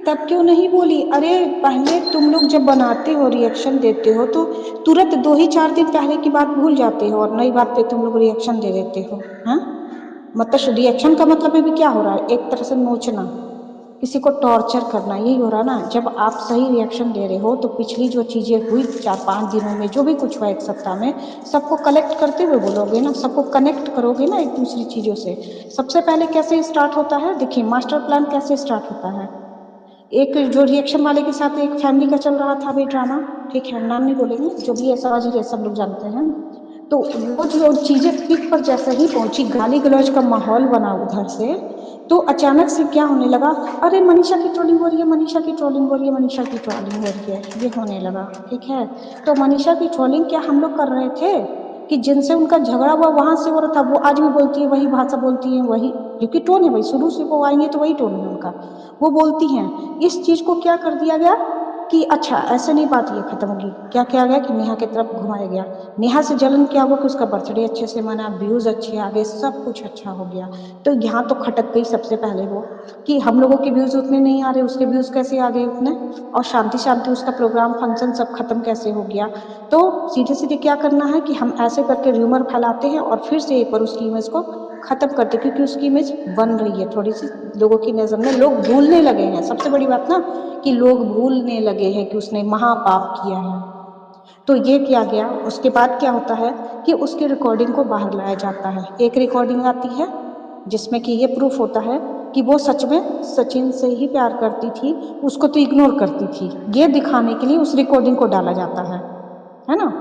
तब क्यों नहीं बोली? अरे पहले तुम लोग जब बनाते हो, रिएक्शन देते हो, तो तुरंत 2 ही 4 दिन पहले की बात भूल जाते हो और नई बात पे तुम लोग रिएक्शन दे देते हो। हाँ, मतलब रिएक्शन का मतलब अभी क्या हो रहा है? एक तरह से नोचना, किसी को टॉर्चर करना, यही हो रहा ना। जब आप सही रिएक्शन दे रहे हो तो पिछली जो चीजें हुई 4-5 दिनों में, जो भी कुछ हुआ एक सप्ताह में, सबको कलेक्ट करते हुए बोलोगे ना, सबको कनेक्ट करोगे ना एक दूसरी चीजों से। सबसे पहले कैसे स्टार्ट होता है? देखिए, मास्टर प्लान कैसे स्टार्ट होता है। एक जो रिएक्शन वाले के साथ एक फैमिली का चल रहा था अभी ड्रामा, ठीक है, नाम नहीं बोलेंगे, जो भी है समझ रहे, सब लोग जानते हैं। तो वो जो चीजें पीक पर जैसे ही पहुंची, गाली गलौज का माहौल बना उधर से, तो अचानक से क्या होने लगा? अरे मनीषा की ट्रोलिंग हो रही है, मनीषा की ट्रोलिंग हो रही है, मनीषा की ट्रोलिंग हो रही है, ये होने लगा। ठीक है, तो मनीषा की ट्रोलिंग क्या हम लोग कर रहे थे कि जिनसे उनका झगड़ा हुआ वहां से हो रहा था, वो आज भी बोलती है, वही भाषा बोलती है, वही, क्योंकि टोन है भाई, शुरू से वो आएंगे तो वही टोन है उनका, वो बोलती हैं। इस चीज को क्या कर दिया गया कि अच्छा ऐसे नहीं बात ये खत्म होगी, क्या किया गया कि नेहा की तरफ घुमाया गया। नेहा से जलन क्या हुआ कि उसका बर्थडे अच्छे से मना, व्यूज अच्छे आ गए, सब कुछ अच्छा हो गया। तो यहाँ तो खटक गई सबसे पहले वो, कि हम लोगों के व्यूज उतने नहीं आ रहे, उसके व्यूज कैसे आ गए उतने, और शांति शांति उसका प्रोग्राम फंक्शन सब खत्म कैसे हो गया। तो सीधे सीधे क्या करना है कि हम ऐसे करके र्यूमर फैलाते हैं और फिर से एक बार उसकी इमेज को खत्म करते, क्योंकि उसकी इमेज बन रही है थोड़ी सी लोगों की नजर में, लोग भूलने लगे हैं। सबसे बड़ी बात ना कि लोग भूलने लगे हैं कि उसने महापाप किया है। तो ये किया गया। उसके बाद क्या होता है कि उसकी रिकॉर्डिंग को बाहर लाया जाता है। एक रिकॉर्डिंग आती है जिसमें कि ये प्रूफ होता है कि वो सच में सचिन से ही प्यार करती थी, उसको तो इग्नोर करती थी, ये दिखाने के लिए उस रिकॉर्डिंग को डाला जाता है ना।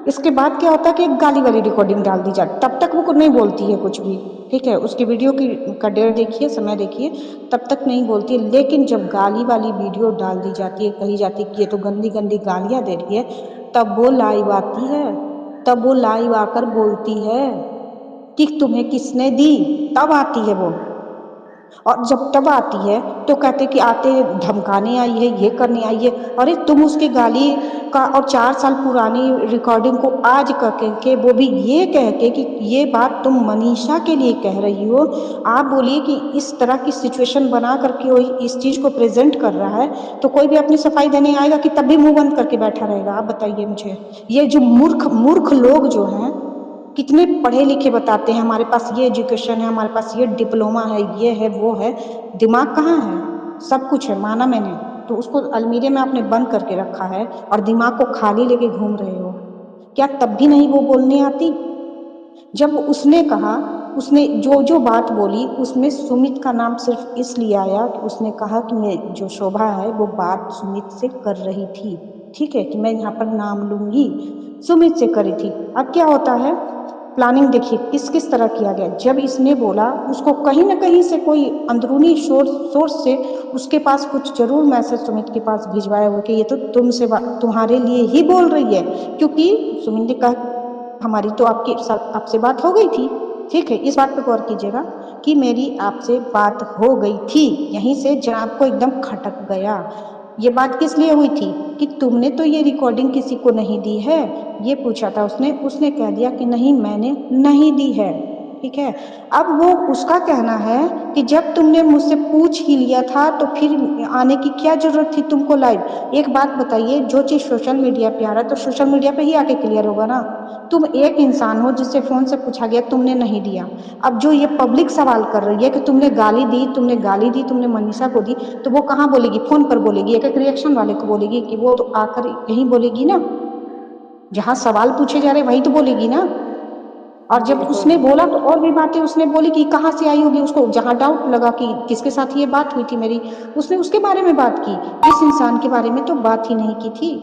इसके बाद क्या होता है कि एक गाली वाली रिकॉर्डिंग डाल दी जाती, तब तक वो नहीं बोलती है कुछ भी, ठीक है, उसकी वीडियो की का डेट देखिए, समय देखिए, तब तक नहीं बोलती है। लेकिन जब गाली वाली वीडियो डाल दी जाती है, कही जाती है कि ये तो गंदी गंदी गालियां दे रही है, तब वो लाइव आती है, तब वो लाइव आकर बोलती है कि तुम्हें किसने दी, तब आती है वो। और जब तब आती है तो कहते कि आते धमकाने आई है, ये करने आई है। अरे तुम उसकी गाली का और 4 साल पुरानी रिकॉर्डिंग को आज कह के, वो भी ये कह के कि ये बात तुम मनीषा के लिए कह रही हो, आप बोलिए कि इस तरह की सिचुएशन बना करके वो इस चीज को प्रेजेंट कर रहा है, तो कोई भी अपनी सफाई देने आएगा कि तब भी मुंह बंद करके बैठा रहेगा? आप बताइए मुझे। ये जो मूर्ख मूर्ख लोग जो हैं, कितने पढ़े लिखे बताते हैं हमारे पास ये एजुकेशन है, हमारे पास ये डिप्लोमा है, ये है वो है, दिमाग कहाँ है? सब कुछ है, माना मैंने, तो उसको अलमीरे में आपने बंद करके रखा है और दिमाग को खाली लेके घूम रहे हो। क्या तब भी नहीं वो बोलने आती? जब उसने कहा, उसने जो जो बात बोली उसमें सुमित का नाम सिर्फ इसलिए आया कि उसने कहा कि मैं जो शोभा है वो बात सुमित से कर रही थी, ठीक है, कि मैं यहाँ पर नाम लूंगी, सुमित से करी थी। अब क्या होता है, प्लानिंग देखिए किस किस तरह किया गया। जब इसने बोला, उसको कहीं ना कहीं से कोई अंदरूनी सोर्स से उसके पास कुछ जरूर मैसेज सुमित के पास भिजवाया हुआ कि ये तो तुमसे तुम्हारे लिए ही बोल रही है, क्योंकि सुमित ने कहा हमारी तो आपसे बात हो गई थी, ठीक है, इस बात पे गौर कीजिएगा कि मेरी आपसे बात हो गई थी, यहीं से जनाब को एकदम खटक गया। ये बात किस लिए हुई थी कि तुमने तो ये रिकॉर्डिंग किसी को नहीं दी है, ये पूछा था उसने। उसने कह दिया कि नहीं मैंने नहीं दी है, ठीक है। अब वो उसका कहना है कि जब तुमने मुझसे पूछ ही लिया था तो फिर आने की क्या जरूरत थी तुमको लाइव। एक बात बताइए, जो चीज सोशल मीडिया पे आ रहा है तो सोशल मीडिया पे ही आके क्लियर होगा ना। तुम एक इंसान हो जिससे फोन से पूछा गया, तुमने नहीं दिया। अब जो ये पब्लिक सवाल कर रही है कि तुमने गाली दी, तुमने गाली दी, तुमने मनीषा को दी, तो वो कहाँ बोलेगी? फोन पर बोलेगी, एक एक रिएक्शन वाले को बोलेगी कि वो तो आकर यही बोलेगी ना, जहां सवाल पूछे जा रहे वही तो बोलेगी ना। और जब बिल्कुल। उसने बोला तो और भी बातें उसने बोली कि कहाँ से आई होगी, उसको जहां डाउट लगा कि किसके साथ ये बात हुई थी मेरी, उसने उसके बारे में बात की, इस इंसान के बारे में तो बात ही नहीं की थी।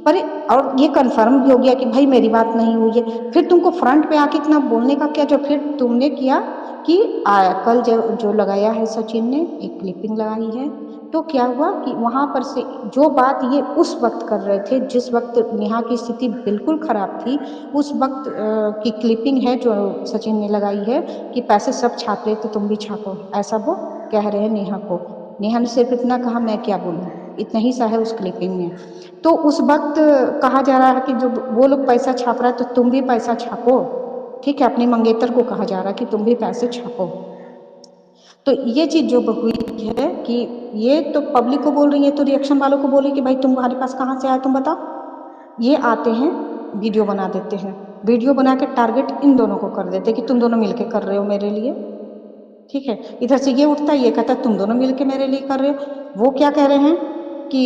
पर और ये कंफर्म भी हो गया कि भाई मेरी बात नहीं हुई है। फिर तुमको फ्रंट पे आके इतना बोलने का क्या जो फिर तुमने किया कि कल जो लगाया है सचिन ने, एक क्लिपिंग लगाई है, तो क्या हुआ कि वहां पर से जो बात ये उस वक्त कर रहे थे, जिस वक्त नेहा की स्थिति बिल्कुल खराब थी, उस वक्त की क्लिपिंग है जो सचिन ने लगाई है कि पैसे सब छाप रहे थे तुम भी छापो, ऐसा वो कह रहे हैं नेहा को। नेहा ने सिर्फ इतना कहा, मैं क्या बोलूं, इतना ही सा है उस क्लिपिंग में। तो उस वक्त कहा जा रहा है कि जो वो लोग पैसा छाप रहा है तो तुम भी पैसा छापो, ठीक है, अपनी मंगेतर को कहा जा रहा है कि तुम भी पैसे छापो। तो ये चीज़ जो हुई है कि ये तो पब्लिक को बोल रही है, तो रिएक्शन वालों को बोले कि भाई तुम्हारे पास कहाँ से आया तुम बताओ। ये आते हैं वीडियो बना देते हैं, वीडियो बना के टारगेट इन दोनों को कर देते हैं कि तुम दोनों मिलके कर रहे हो मेरे लिए, ठीक है। इधर से ये उठता है, ये कहता है तुम दोनों मिलके मेरे लिए कर रहे हो। वो क्या कह रहे हैं कि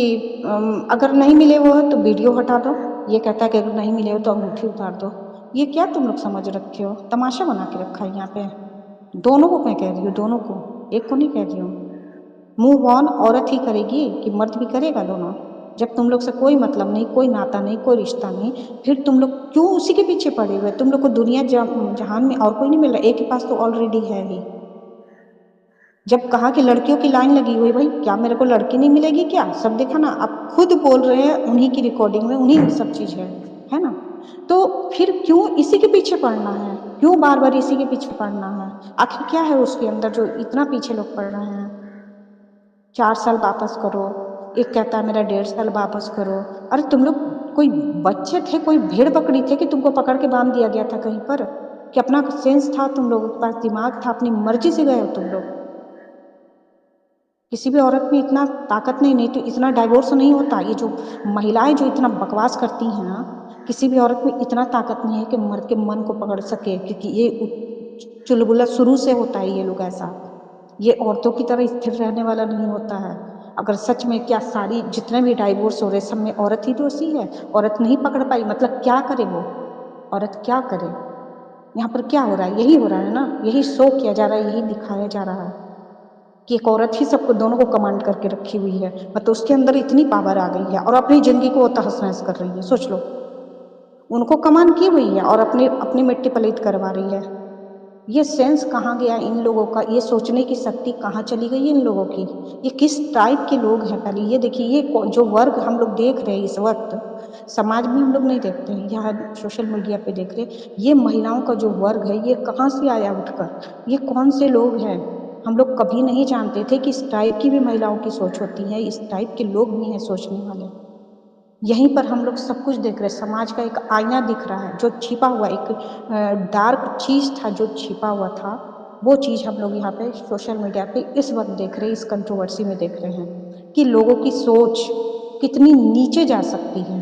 अगर नहीं मिले वो तो वीडियो हटा दो, ये कहता है कि अगर नहीं मिले हो तो अंगूठी उतार दो। ये क्या तुम लोग समझ रखे हो, तमाशा बना के रखा है यहाँ पे। दोनों को मैं कह रही हूँ, दोनों को, एक को नहीं कह रही हूँ। मूव ऑन औरत ही करेगी कि मर्द भी करेगा? दोनों। जब तुम लोग से कोई मतलब नहीं, कोई नाता नहीं, कोई रिश्ता नहीं, फिर तुम लोग क्यों उसी के पीछे पड़े हुए? तुम लोग को दुनिया जहान में और कोई नहीं मिल रहा, एक के पास तो ऑलरेडी है ही। जब कहा कि लड़कियों की लाइन लगी हुई, भाई क्या मेरे को लड़की नहीं मिलेगी क्या? सब देखा ना, आप खुद बोल रहे हैं, उन्हीं की रिकॉर्डिंग में उन्हीं में सब चीज है ना। तो फिर क्यों इसी के पीछे पड़ना है? क्यों बार बार इसी के पीछे पड़ना है? आखिर क्या है उसके अंदर जो इतना पीछे लोग पड़ रहे हैं? 4 साल वापस करो, एक कहता है मेरा 1.5 साल वापस करो। अरे तुम लोग कोई बच्चे थे, कोई भेड़ बकरी थे कि तुमको पकड़ के बांध दिया गया था कहीं पर? कि अपना सेंस था, तुम लोगों के पास दिमाग था, अपनी मर्जी से गए हो तुम लोग? किसी भी औरत में इतना ताकत नहीं तो इतना डाइवोर्स नहीं होता। ये जो महिलाएं जो इतना बकवास करती हैं ना, किसी भी औरत में इतना ताकत नहीं है कि मर्द के मन को पकड़ सके, क्योंकि ये चुलबुला शुरू से होता है। ये लोग ऐसा, ये औरतों की तरह स्थिर रहने वाला नहीं होता है। अगर सच में क्या सारी जितने भी डाइवोर्स हो रहे सब में औरत ही दोषी है? औरत नहीं पकड़ पाई मतलब क्या करे वो? औरत क्या करे? यहाँ पर क्या हो रहा है? यही हो रहा है ना, यही शो किया जा रहा है, यही दिखाया जा रहा है कि एक औरत ही सबको दोनों को कमांड करके रखी हुई है। मतलब उसके अंदर इतनी पावर आ गई है और अपनी जिंदगी को वो तहस नहस कर रही है। सोच लो, उनको कमांड की हुई है और अपनी अपनी मिट्टी पलीत करवा रही है। ये सेंस कहाँ गया इन लोगों का? ये सोचने की शक्ति कहाँ चली गई इन लोगों की? ये किस टाइप के लोग हैं? पहले ये देखिए, ये जो वर्ग हम लोग देख रहे हैं इस वक्त समाज में, हम लोग नहीं देखते हैं, यहाँ सोशल मीडिया पे देख रहे हैं। ये महिलाओं का जो वर्ग है ये कहाँ से आया उठकर? ये कौन से लोग हैं? हम लोग कभी नहीं जानते थे कि इस टाइप की भी महिलाओं की सोच होती है, इस टाइप के लोग भी हैं सोचने वाले। यहीं पर हम लोग सब कुछ देख रहे हैं। समाज का एक आईना दिख रहा है, जो छिपा हुआ एक डार्क चीज था जो छिपा हुआ था, वो चीज हम लोग यहाँ पे सोशल मीडिया पे इस वक्त देख रहे हैं, इस कंट्रोवर्सी में देख रहे हैं कि लोगों की सोच कितनी नीचे जा सकती है।